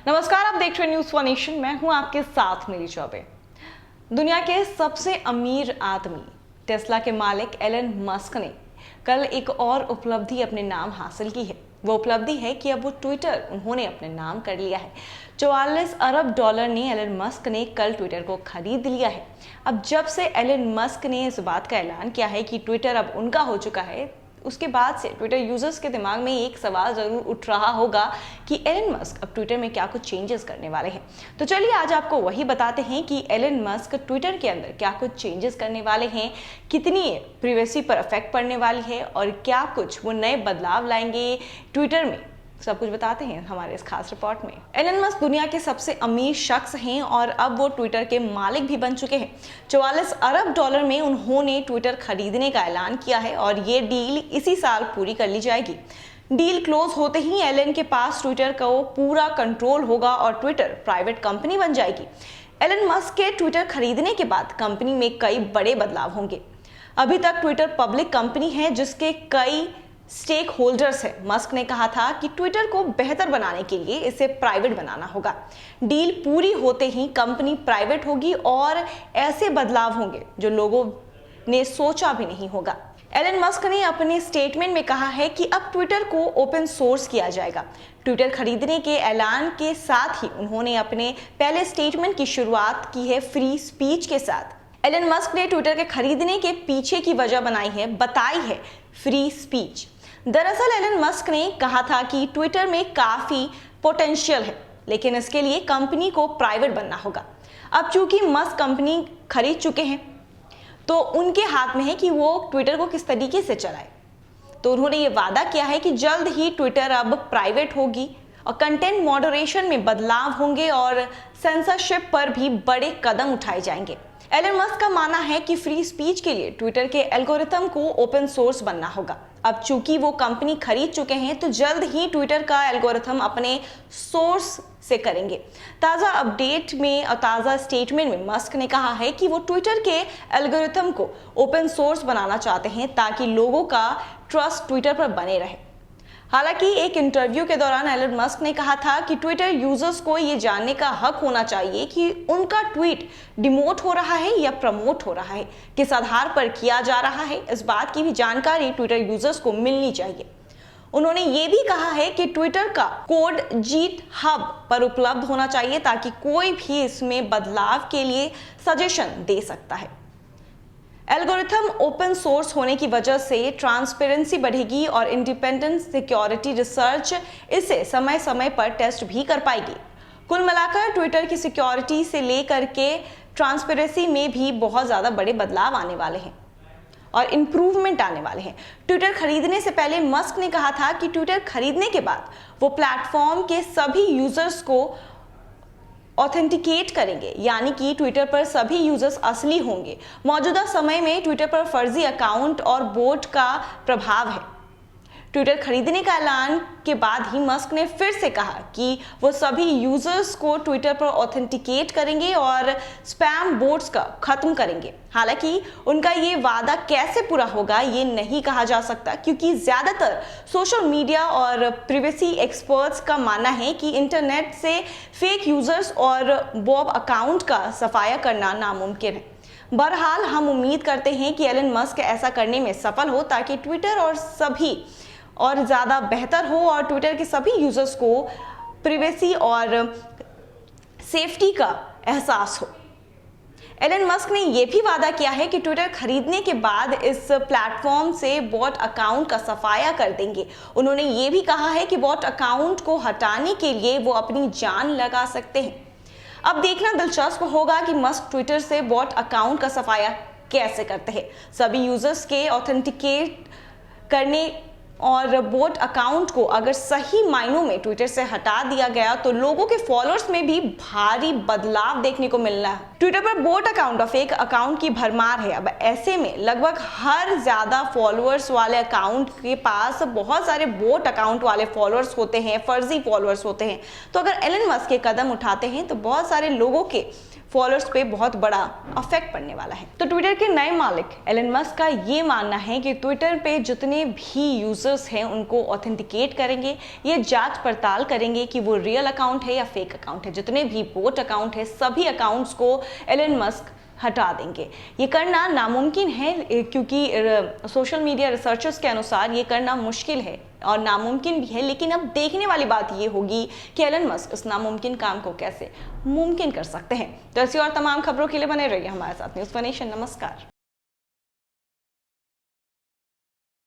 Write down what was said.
नमस्कार, आप देख रहे न्यूज़ वन नेशन। मैं हूं आपके साथ मेरी चौबे। दुनिया के सबसे अमीर आदमी टेस्ला के मालिक एलन मस्क ने कल एक और उपलब्धि अपने नाम हासिल की है। वो उपलब्धि है कि अब वो ट्विटर उन्होंने अपने नाम कर लिया है। 44 अरब डॉलर ने एलन मस्क ने कल ट्विटर को खरीद लिया है। अब जब से एलन मस्क ने इस बात का ऐलान किया है कि ट्विटर अब उनका हो चुका है, उसके बाद से ट्विटर यूजर्स के दिमाग में एक सवाल जरूर उठ रहा होगा कि एलन मस्क अब ट्विटर में क्या कुछ चेंजेस करने वाले हैं। तो चलिए आज आपको वही बताते हैं कि एलन मस्क ट्विटर के अंदर क्या कुछ चेंजेस करने वाले हैं, कितनी प्राइवेसी पर इफेक्ट पड़ने वाली है और क्या कुछ वो नए बदलाव लाएंगे ट्विटर में। सब कुछ बताते हैं हमारे इस खास रिपोर्ट में। एलन मस्क दुनिया के सबसे अमीर शख्स हैं और अब वो ट्विटर के मालिक भी बन चुके हैं। 44 अरब डॉलर में उन्होंने ट्विटर खरीदने का ऐलान किया है और ये डील इसी साल पूरी कर ली जाएगी। डील क्लोज होते ही एलन के पास ट्विटर का पूरा कंट्रोल होगा और ट्विटर प्राइवेट कंपनी बन जाएगी। एलन मस्क के ट्विटर खरीदने के बाद कंपनी में कई बड़े बदलाव होंगे। अभी तक ट्विटर पब्लिक कंपनी है जिसके कई स्टेक होल्डर्स है। मस्क ने कहा था कि ट्विटर को बेहतर बनाने के लिए इसे प्राइवेट बनाना होगा। डील पूरी होते ही कंपनी प्राइवेट होगी और ऐसे बदलाव होंगे जो लोगों ने सोचा भी नहीं होगा। एलन मस्क ने अपने स्टेटमेंट में कहा है कि अब ट्विटर को ओपन सोर्स किया जाएगा। ट्विटर खरीदने के ऐलान के साथ ही उन्होंने अपने पहले स्टेटमेंट की शुरुआत की है फ्री स्पीच के साथ। एलन मस्क ने ट्विटर के खरीदने के पीछे की वजह बताई है फ्री स्पीच। दरअसल एलन मस्क ने कहा था कि ट्विटर में काफी पोटेंशियल है, लेकिन इसके लिए कंपनी को प्राइवेट बनना होगा। अब चूंकि मस्क कंपनी खरीद चुके हैं तो उनके हाथ में है कि वो ट्विटर को किस तरीके से चलाए। तो उन्होंने ये वादा किया है कि जल्द ही ट्विटर अब प्राइवेट होगी और कंटेंट मॉडरेशन में बदलाव होंगे और सेंसरशिप पर भी बड़े कदम उठाए जाएंगे। एलन मस्क का मानना है कि फ्री स्पीच के लिए ट्विटर के एल्गोरिथम को ओपन सोर्स बनना होगा। अब चूंकि वो कंपनी खरीद चुके हैं तो जल्द ही ट्विटर का एल्गोरिथम अपने सोर्स से करेंगे। ताज़ा अपडेट में और ताज़ा स्टेटमेंट में मस्क ने कहा है कि वो ट्विटर के एल्गोरिथम को ओपन सोर्स बनाना चाहते हैं ताकि लोगों का ट्रस्ट ट्विटर पर बने रहे। हालांकि एक इंटरव्यू के दौरान एलन मस्क ने कहा था कि ट्विटर यूजर्स को ये जानने का हक होना चाहिए कि उनका ट्वीट डिमोट हो रहा है या प्रमोट हो रहा है, किस आधार पर किया जा रहा है। इस बात की भी जानकारी ट्विटर यूजर्स को मिलनी चाहिए। उन्होंने ये भी कहा है कि ट्विटर का कोड GitHub पर उपलब्ध होना चाहिए ताकि कोई भी इसमें बदलाव के लिए सजेशन दे सकता है। एल्गोरिथम ओपन सोर्स होने की वजह से ट्रांसपेरेंसी बढ़ेगी और इंडिपेंडेंट सिक्योरिटी रिसर्च इसे समय समय पर टेस्ट भी कर पाएगी। कुल मिलाकर ट्विटर की सिक्योरिटी से लेकर के ट्रांसपेरेंसी में भी बहुत ज़्यादा बड़े बदलाव आने वाले हैं और इम्प्रूवमेंट आने वाले हैं। ट्विटर खरीदने से पहले मस्क ने कहा था कि ट्विटर खरीदने के बाद वो प्लेटफॉर्म के सभी यूजर्स को ऑथेंटिकेट करेंगे, यानी कि ट्विटर पर सभी यूजर्स असली होंगे। मौजूदा समय में ट्विटर पर फर्जी अकाउंट और बोट का प्रभाव है। ट्विटर खरीदने का ऐलान के बाद ही मस्क ने फिर से कहा कि वो सभी यूजर्स को ट्विटर पर ऑथेंटिकेट करेंगे और स्पैम बोट्स का खत्म करेंगे। हालांकि उनका ये वादा कैसे पूरा होगा ये नहीं कहा जा सकता, क्योंकि ज्यादातर सोशल मीडिया और प्राइवेसी एक्सपर्ट्स का मानना है कि इंटरनेट से फेक यूजर्स और बॉब अकाउंट का सफाया करना नामुमकिन है। बहरहाल हम उम्मीद करते हैं कि एलन मस्क ऐसा करने में सफल हो ताकि ट्विटर और सभी और ज़्यादा बेहतर हो और ट्विटर के सभी यूजर्स को प्राइवेसी और सेफ्टी का एहसास हो। एलन मस्क ने यह भी वादा किया है कि ट्विटर खरीदने के बाद इस प्लेटफॉर्म से बॉट अकाउंट का सफाया कर देंगे। उन्होंने ये भी कहा है कि बॉट अकाउंट को हटाने के लिए वो अपनी जान लगा सकते हैं। अब देखना दिलचस्प होगा कि मस्क ट्विटर से बॉट अकाउंट का सफाया कैसे करते हैं। सभी यूजर्स के ऑथेंटिकेट करने और बोट अकाउंट को अगर सही मायनों में ट्विटर से हटा दिया गया तो लोगों के फॉलोअर्स में भी भारी बदलाव देखने को मिलना है। ट्विटर पर बोट अकाउंट और फेक अकाउंट की भरमार है। अब ऐसे में लगभग हर ज्यादा फॉलोअर्स वाले अकाउंट के पास बहुत सारे बोट अकाउंट वाले फॉलोअर्स होते हैं, फर्जी फॉलोअर्स होते हैं। तो अगर एलन मस्क के कदम उठाते हैं तो बहुत सारे लोगों के फॉलोअर्स पे बहुत बड़ा अफेक्ट पड़ने वाला है। तो ट्विटर के नए मालिक एलन मस्क का ये मानना है कि ट्विटर पे जितने भी यूजर्स हैं उनको ऑथेंटिकेट करेंगे, ये जांच पड़ताल करेंगे कि वो रियल अकाउंट है या फेक अकाउंट है। जितने भी बोट अकाउंट है सभी अकाउंट्स को एलन मस्क हटा देंगे। ये करना नामुमकिन है क्योंकि सोशल मीडिया रिसर्चर्स के अनुसार ये करना मुश्किल है और नामुमकिन भी है, लेकिन अब देखने वाली बात ये होगी कि एलन मस्क इस नामुमकिन काम को कैसे मुमकिन कर सकते हैं। तो ऐसी और तमाम खबरों के लिए बने रहिए हमारे साथ न्यूज़ फॉर नेशन। नमस्कार।